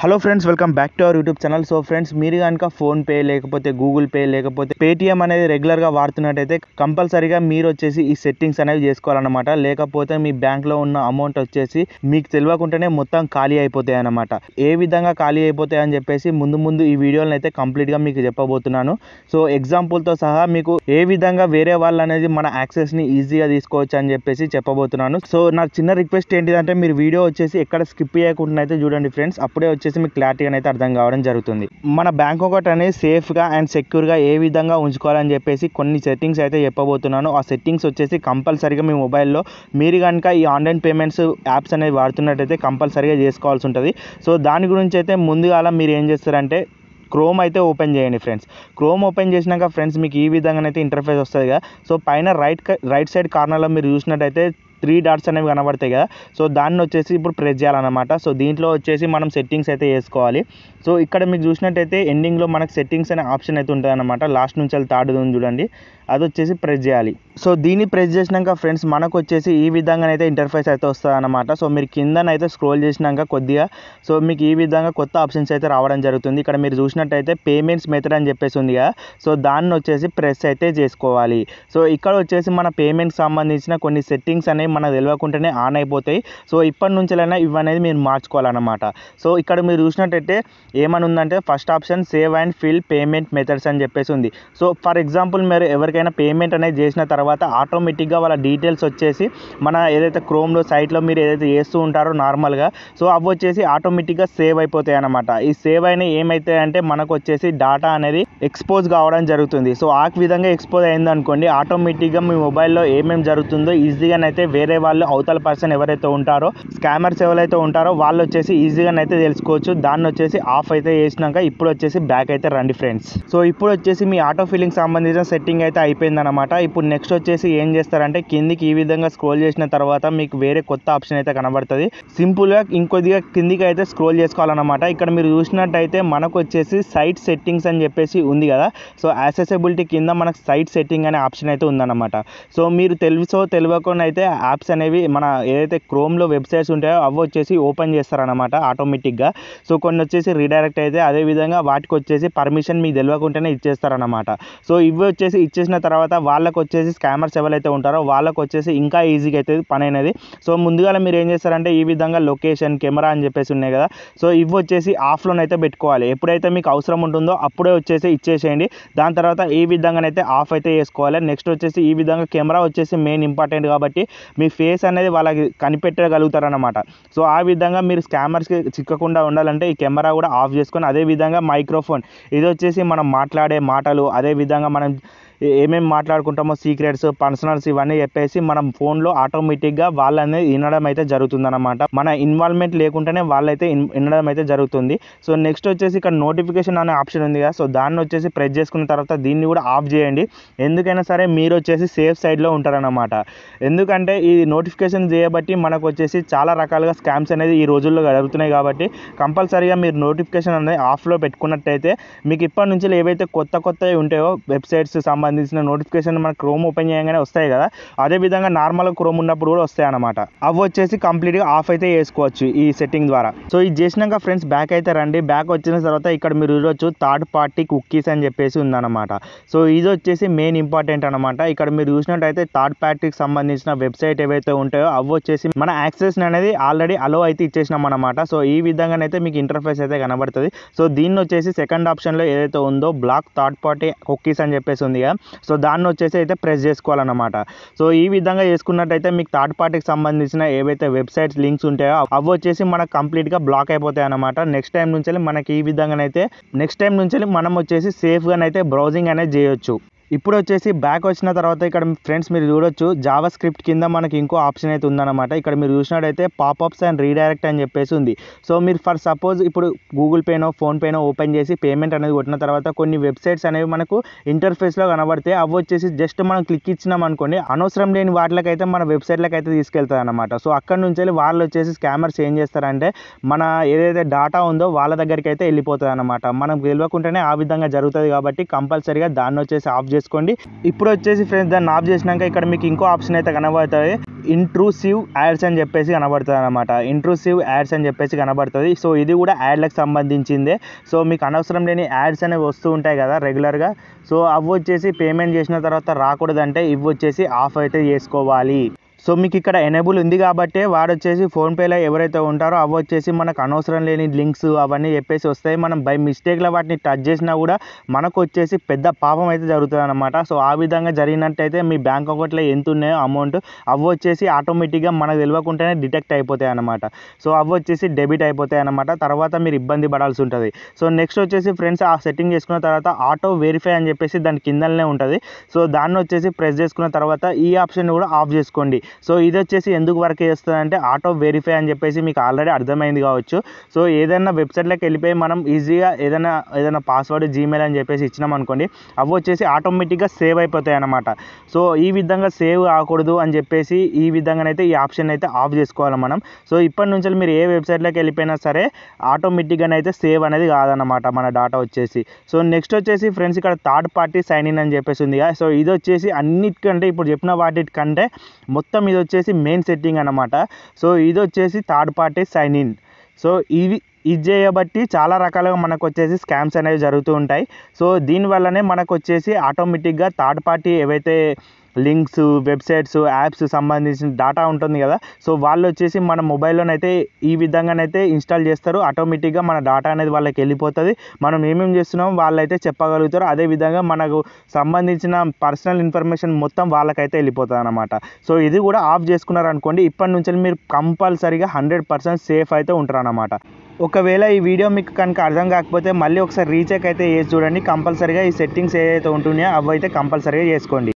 Hello friends, welcome back to our YouTube channel. So friends, మీరు కనుక PhonePe లేకపోతే Google pay లేకపోతే Paytm అనేది రెగ్యులర్గా వాడుతున్నట్టయితే కంపల్సరీగా మీరు వచ్చేసి ఈ సెట్టింగ్స్ అనేవి చేసుకోవాలన్నమాట. లేకపోతే మీ బ్యాంక్లో ఉన్న అమౌంట్ వచ్చేసి మీకు తెలియకుండానే మొత్తం ఖాళీ అయిపోతాయి అన్నమాట. ఏ విధంగా ఖాళీ అయిపోతాయి అని చెప్పేసి ముందు ఈ వీడియోలను అయితే కంప్లీట్గా మీకు చెప్పబోతున్నాను. సో ఎగ్జాంపుల్తో సహా మీకు ఏ విధంగా వేరే వాళ్ళు అనేది మన యాక్సెస్ని ఈజీగా తీసుకోవచ్చు అని చెప్పేసి చెప్పబోతున్నాను. సో నా చిన్న రిక్వెస్ట్ ఏంటిదంటే మీరు వీడియో వచ్చేసి ఎక్కడ స్కిప్ చేయకుండా అయితే చూడండి ఫ్రెండ్స్. అప్పుడే వచ్చేసి మీకు క్లారిటీగా అయితే అర్థం కావడం జరుగుతుంది. మన బ్యాంక్ అకౌంట్ అనేది సేఫ్గా అండ్ సెక్యూర్గా ఏ విధంగా ఉంచుకోవాలని చెప్పేసి కొన్ని సెట్టింగ్స్ అయితే చెప్పబోతున్నాను. ఆ సెట్టింగ్స్ వచ్చేసి కంపల్సరీగా మీ మొబైల్లో మీరు కనుక ఈ ఆన్లైన్ పేమెంట్స్ యాప్స్ అనేవి వాడుతున్నట్టయితే కంపల్సరీగా చేసుకోవాల్సి ఉంటుంది. సో దాని గురించి అయితే ముందుగా మీరు ఏం చేస్తారంటే క్రోమ్ అయితే ఓపెన్ చేయండి ఫ్రెండ్స్. క్రోమ్ ఓపెన్ చేసినాక ఫ్రెండ్స్ మీకు ఈ విధంగా అయితే ఇంటర్ఫేస్ వస్తుంది కదా. సో పైన రైట్ సైడ్ కార్నర్లో మీరు చూసినట్టయితే 3 డాట్స్ అనేవి కనబడతాయి కదా. సో దాన్ని వచ్చేసి ఇప్పుడు ప్రెస్ చేయాలన్నమాట. సో దీంట్లో వచ్చేసి మనం సెట్టింగ్స్ అయితే వేసుకోవాలి. సో ఇక్కడ మీకు చూసినట్టయితే ఎండింగ్లో మనకు సెట్టింగ్స్ అనే ఆప్షన్ అయితే ఉంటుంది అన్నమాట. లాస్ట్ నుంచి అది థర్డ్ ఉంది చూడండి, అది వచ్చేసి ప్రెస్ చేయాలి. సో దీన్ని ప్రెస్ చేసినాక ఫ్రెండ్స్ మనకు వచ్చేసి ఈ విధంగా అయితే ఇంటర్ఫేస్ అయితే వస్తుంది అన్నమాట. సో మీరు కిందనైతే స్క్రోల్ చేసినాక కొద్దిగా సో మీకు ఈ విధంగా కొత్త ఆప్షన్స్ అయితే రావడం జరుగుతుంది. ఇక్కడ మీరు చూసినట్టయితే పేమెంట్స్ మెథడ్ అని చెప్పేసి ఉంది కదా. సో దాన్ని వచ్చేసి ప్రెస్ అయితే చేసుకోవాలి. సో ఇక్కడ వచ్చేసి మన పేమెంట్కి సంబంధించిన కొన్ని సెట్టింగ్స్ అనేవి మనకు తెలియకుండానే ఆన్ అయిపోతాయి. సో ఇప్పటి నుంచైనా ఇవనేది మీరు మార్చుకోవాలన్నమాట. సో ఇక్కడ మీరు చూసినట్టయితే ఏమని ఉందంటే first option save and fill payment methods అని చెప్పేసి ఉంది. సో ఫర్ ఎగ్జాంపుల్ మీరు ఎవరికైనా పేమెంట్ అనేది చేసిన తర్వాత ఆటోమేటిక్గా వాళ్ళ డీటెయిల్స్ వచ్చేసి మన ఏదైతే క్రోమ్లో సైట్లో మీరు ఏదైతే చేస్తూ ఉంటారో నార్మల్గా, సో అవి వచ్చేసి ఆటోమేటిక్గా సేవ్ అయిపోతాయి అన్నమాట. ఈ సేవ్ అయిన ఏమవుతాయి అంటే మనకు వచ్చేసి డాటా అనేది ఎక్స్పోజ్ కావడం జరుగుతుంది. సో ఆ విధంగా ఎక్స్పోజ్ అయింది అనుకోండి, ఆటోమేటిక్గా మీ మొబైల్లో ఏమేమి జరుగుతుందో ఈజీగానైతే వేరే వాళ్ళు అవతల పర్సన్ ఎవరైతే ఉంటారో స్కామర్స్ ఎవరైతే ఉంటారో వాళ్ళు వచ్చేసి ఈజీగానైతే తెలుసుకోవచ్చు. దాన్ని వచ్చేసి ఆఫ్ అయితే చేసినాక ఇప్పుడు వచ్చేసి బ్యాక్ అయితే రండి ఫ్రెండ్స్. సో ఇప్పుడు వచ్చేసి మీ ఆటో ఫిల్లింగ్ సంబంధించిన సెట్టింగ్ అయితే అయిపోయిందన్నమాట. ఇప్పుడు నెక్స్ట్ వచ్చేసి ఏం చేస్తారంటే కిందికి ఈ విధంగా స్క్రోల్ చేసిన తర్వాత మీకు వేరే కొత్త ఆప్షన్ అయితే కనబడుతుంది. సింపుల్గా ఇంకొద్దిగా కిందికి అయితే స్క్రోల్ చేసుకోవాలన్నమాట. ఇక్కడ మీరు చూసినట్టయితే మనకు వచ్చేసి సైట్ సెట్టింగ్స్ అని చెప్పేసి ఉంది కదా. సో యాక్సెసిబిలిటీ కింద మనకు సైట్ సెట్టింగ్ అనే ఆప్షన్ అయితే ఉందన్నమాట. సో మీరు తెలియకుండా అయితే యాప్స్ అనేవి మన ఏదైతే క్రోమ్లో వెబ్సైట్స్ ఉంటాయో అవి వచ్చేసి ఓపెన్ చేస్తారనమాట ఆటోమేటిక్గా. సో కొన్ని వచ్చేసి రీడైరెక్ట్ అయితే అదేవిధంగా వాటికి వచ్చేసి పర్మిషన్ మీకు తెలియకుండానే ఇచ్చేస్తారనమాట. సో ఇవి వచ్చేసి ఇచ్చేసిన తర్వాత వాళ్ళకు వచ్చేసి స్కామర్స్ ఎవరైతే ఉంటారో వాళ్ళకు వచ్చేసి ఇంకా ఈజీగా అవుతుంది పని అనేది. సో ముందుగా మీరు ఏం చేస్తారంటే ఈ విధంగా లొకేషన్ కెమెరా అని చెప్పేసి ఉన్నాయి కదా. సో ఇవి వచ్చేసి ఆఫ్లోనైతే పెట్టుకోవాలి. ఎప్పుడైతే మీకు అవసరం ఉంటుందో అప్పుడే వచ్చేసి ఇచ్చేసేయండి. దాని తర్వాత ఈ విధంగానైతే ఆఫ్ అయితే చేసుకోవాలి. నెక్స్ట్ వచ్చేసి ఈ విధంగా కెమెరా వచ్చేసి మెయిన్ ఇంపార్టెంట్ కాబట్టి మీ ఫేస్ అనేది వాళ్ళకి కనిపెట్టగలుగుతారనమాట. సో ఆ విధంగా మీరు స్కామర్స్కి చిక్కకుండా ఉండాలంటే ఈ కెమెరా కూడా ఆఫ్ చేసుకొని, అదేవిధంగా మైక్రోఫోన్ ఇది వచ్చేసి మనం మాట్లాడే మాటలు, అదేవిధంగా మనం ఏమేమి మాట్లాడుకుంటామో సీక్రెట్స్ పర్సనల్స్ ఇవన్నీ చెప్పేసి మనం ఫోన్లో ఆటోమేటిక్గా వాళ్ళనేది వినడం అయితే జరుగుతుందన్నమాట. మన ఇన్వాల్వ్మెంట్ లేకుండానే వాళ్ళైతే వినడం అయితే జరుగుతుంది. సో నెక్స్ట్ వచ్చేసి ఇక్కడ నోటిఫికేషన్ అనే ఆప్షన్ ఉంది కదా. సో దాన్ని వచ్చేసి ప్రెస్ చేసుకున్న తర్వాత దీన్ని కూడా ఆఫ్ చేయండి. ఎందుకైనా సరే మీరు వచ్చేసి సేఫ్ సైడ్లో ఉంటారన్నమాట. ఎందుకంటే ఈ నోటిఫికేషన్ చేయబట్టి మనకు వచ్చేసి చాలా రకాలుగా స్కామ్స్ అనేది ఈ రోజుల్లో జరుగుతున్నాయి కాబట్టి కంపల్సరీగా మీరు నోటిఫికేషన్ అనేది ఆఫ్లో పెట్టుకున్నట్టయితే మీకు ఇప్పటి నుంచి ఏవైతే కొత్తవి ఉంటాయో వెబ్సైట్స్ సంబంధించిన నోటిఫికేషన్ మన క్రోమ్ ఓపెన్ చేయగానే వస్తాయి కదా, అదేవిధంగా నార్మల్గా క్రోమ్ ఉన్నప్పుడు కూడా వస్తాయి అన్నమాట. అవి వచ్చేసి కంప్లీట్గా ఆఫ్ అయితే చేసుకోవచ్చు ఈ సెట్టింగ్ ద్వారా. సో ఇది చేసినాక ఫ్రెండ్స్ బ్యాక్ అయితే రండి. బ్యాక్ వచ్చిన తర్వాత ఇక్కడ మీరు చూడొచ్చు థర్డ్ పార్టీ కుకీస్ అని చెప్పేసి ఉందన్నమాట. సో ఇది వచ్చేసి మెయిన్ ఇంపార్టెంట్ అనమాట. ఇక్కడ మీరు చూసినట్టయితే థర్డ్ పార్టీకి సంబంధించిన వెబ్సైట్ ఏవైతే ఉంటాయో అవి వచ్చేసి మన యాక్సెస్ అనేది ఆల్రెడీ అలో అయితే ఇచ్చేసినాం అనమాట. సో ఈ విధంగానైతే మీకు ఇంటర్ఫేస్ అయితే కనబడుతుంది. సో దీన్ని వచ్చేసి సెకండ్ ఆప్షన్లో ఏదైతే ఉందో బ్లాక్ థర్డ్ పార్టీ కుకీస్ అని చెప్పేసి ఉంది కదా. సో దాన్ని వచ్చేసి అయితే ప్రెస్ చేసుకోవాలన్నమాట. సో ఈ విధంగా చేసుకున్నట్టయితే మీకు థర్డ్ పార్టీకి సంబంధించిన ఏవైతే వెబ్సైట్స్ లింక్స్ ఉంటాయో అవి వచ్చేసి మనకు కంప్లీట్గా బ్లాక్ అయిపోతాయి అన్నమాట. నెక్స్ట్ టైం నుంచి మనకి ఈ విధంగానైతే మనం వచ్చేసి సేఫ్గానైతే బ్రౌజింగ్ అనేది చేయొచ్చు. ఇప్పుడు వచ్చేసి బ్యాక్ వచ్చిన తర్వాత ఇక్కడ ఫ్రెండ్స్ మీరు చూడొచ్చు జావా స్క్రిప్ట్ కింద మనకి ఇంకో ఆప్షన్ అయితే ఉందన్నమాట. ఇక్కడ మీరు చూసినట్టయితే పాపప్స్ అండ్ రీడైరెక్ట్ అని చెప్పేసి ఉంది. సో మీరు ఫర్ సపోజ్ ఇప్పుడు గూగుల్ పేనో ఫోన్పేనో ఓపెన్ చేసి పేమెంట్ అనేది కొట్టిన తర్వాత కొన్ని వెబ్సైట్స్ అనేవి మనకు ఇంటర్ఫేస్లో కనబడితే అవి వచ్చేసి జస్ట్ మనం క్లిక్ ఇచ్చినాం అనుకోండి, అనవసరం లేని వాటికైతే మన వెబ్సైట్లకు అయితే తీసుకెళ్తుంది అనమాట. సో అక్కడ నుంచి వాళ్ళు వచ్చేసి స్కామర్స్ ఏం చేస్తారంటే మన ఏదైతే డాటా ఉందో వాళ్ళ దగ్గరికి అయితే వెళ్ళిపోతుంది అనమాట. మనకు తెలియకుండానే ఆ విధంగా జరుగుతుంది కాబట్టి కంపల్సరీగా దాన్ని వచ్చేసి ఆఫ్ చేసుకోండి. ఇప్పుడు వచ్చేసి ఫ్రెండ్స్ దాన్ని ఆఫ్ చేసినాక ఇక్కడ మీకు ఇంకో ఆప్షన్ అయితే కనబడుతుంది, ఇంట్రూసివ్ యాడ్స్ అని చెప్పేసి కనబడుతుంది అనమాట. ఇంట్రూసివ్ యాడ్స్ అని చెప్పేసి కనబడుతుంది. సో ఇది కూడా యాడ్లకు సంబంధించిందే. సో మీకు అనవసరం లేని యాడ్స్ అనేవి వస్తూ ఉంటాయి కదా రెగ్యులర్గా. సో అవి వచ్చేసి పేమెంట్ చేసిన తర్వాత రాకూడదంటే ఇవి వచ్చేసి ఆఫ్ అయితే చేసుకోవాలి. సో మీకు ఇక్కడ ఎనేబుల్ ఉంది కాబట్టి వాడు వచ్చేసి ఫోన్పేలో ఎవరైతే ఉంటారో అవి వచ్చేసి మనకు అనవసరం లేని లింక్స్ అవన్నీ చెప్పేసి వస్తాయి. మనం బై మిస్టేక్లో వాటిని టచ్ చేసినా కూడా మనకు వచ్చేసి పెద్ద పాపం అయితే జరుగుతుంది అనమాట. సో ఆ విధంగా జరిగినట్టయితే మీ బ్యాంక్ అకౌంట్లో ఎంత ఉన్నాయో అమౌంట్ అవి వచ్చేసి ఆటోమేటిక్గా మనకు తెలియకుండానే డిటెక్ట్ అయిపోతాయి అనమాట. సో అవి వచ్చేసి డెబిట్ అయిపోతాయి అనమాట. తర్వాత మీరు ఇబ్బంది పడాల్సి ఉంటుంది. సో నెక్స్ట్ వచ్చేసి ఫ్రెండ్స్ ఆ సెట్టింగ్ చేసుకున్న తర్వాత ఆటో వెరిఫై అని చెప్పేసి దాని కిందనే ఉంటుంది. సో దాన్ని వచ్చేసి ప్రెస్ చేసుకున్న తర్వాత ఈ ఆప్షన్ కూడా ఆఫ్ చేసుకోండి. సో ఇది వచ్చేసి ఎందుకు వర్క్ చేస్తుందంటే ఆటో వెరిఫై అని చెప్పేసి మీకు ఆల్రెడీ అర్థమైంది కావచ్చు. సో ఏదైనా వెబ్సైట్లోకి వెళ్ళిపోయి మనం ఈజీగా ఏదైనా పాస్వర్డ్ జీమెయిల్ అని చెప్పేసి ఇచ్చినాం అనుకోండి, అవి వచ్చేసి ఆటోమేటిక్గా సేవ్ అయిపోతాయి అన్నమాట. సో ఈ విధంగా సేవ్ కాకూడదు అని చెప్పేసి ఈ విధంగానైతే ఈ ఆప్షన్ అయితే ఆఫ్ చేసుకోవాలి మనం. సో ఇప్పటి నుంచి మీరు ఏ వెబ్సైట్లోకి వెళ్ళిపోయినా సరే ఆటోమేటిక్గానైతే సేవ్ అనేది కాదన్నమాట మన డాటా వచ్చేసి. సో నెక్స్ట్ వచ్చేసి ఫ్రెండ్స్ ఇక్కడ థర్డ్ పార్టీ సైన్ ఇన్ అని చెప్పేసి ఉంది. సో ఇది వచ్చేసి అన్నిటికంటే ఇప్పుడు చెప్పిన వాటికంటే మొత్తం ఇది వచ్చేసి మెయిన్ సెట్టింగ్ అన్నమాట. సో ఇది వచ్చేసి third party sign in. So ఇది చేయబట్టి చాలా రకాలుగా మనకు వచ్చేసి స్కామ్స్ అనేవి జరుగుతూ ఉంటాయి. సో దీనివల్లనే మనకు వచ్చేసి ఆటోమేటిక్గా థర్డ్ పార్టీ ఏవైతే లింక్స్, వెబ్సైట్స్, యాప్స్ సంబంధించిన డాటా ఉంటుంది కదా, సో వాళ్ళు వచ్చేసి మన మొబైల్లోనైతే ఈ విధంగానైతే ఇన్స్టాల్ చేస్తారు. ఆటోమేటిక్గా మన డాటా అనేది వాళ్ళకి వెళ్ళిపోతుంది. మనం ఏమేమి చేస్తున్నామో వాళ్ళైతే చెప్పగలుగుతారు. అదేవిధంగా మనకు సంబంధించిన పర్సనల్ ఇన్ఫర్మేషన్ మొత్తం వాళ్ళకైతే వెళ్ళిపోతుంది అనమాట. సో ఇది కూడా ఆఫ్ చేసుకున్నారనుకోండి, ఇప్పటి నుంచి మీరు కంపల్సరీగా 100% సేఫ్ అయితే ఉంటారు అన్నమాట. ఒకవేళ ఈ వీడియో మీకు కనుక అర్థం కాకపోతే మళ్ళీ ఒకసారి రీచెక్ అయితే చేసి చూడండి. కంపల్సరీగా ఈ సెట్టింగ్స్ ఏదైతే ఉంటున్నాయో అవి అయితే కంపల్సరీగా చేసుకోండి.